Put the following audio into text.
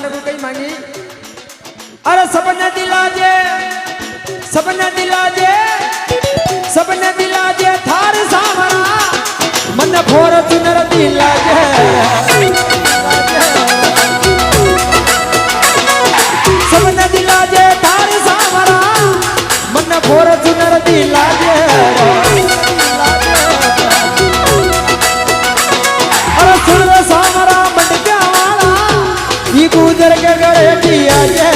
ने को कई मांगी अरे सबने दिला जे थार सामरा मन फोर चुनर दिला जे सबने दिला जे थार सामरा मन फोर चुनर दिला जे अरे सुन सामरा मंडक्या वाला ये गुजर के गड़े किया जे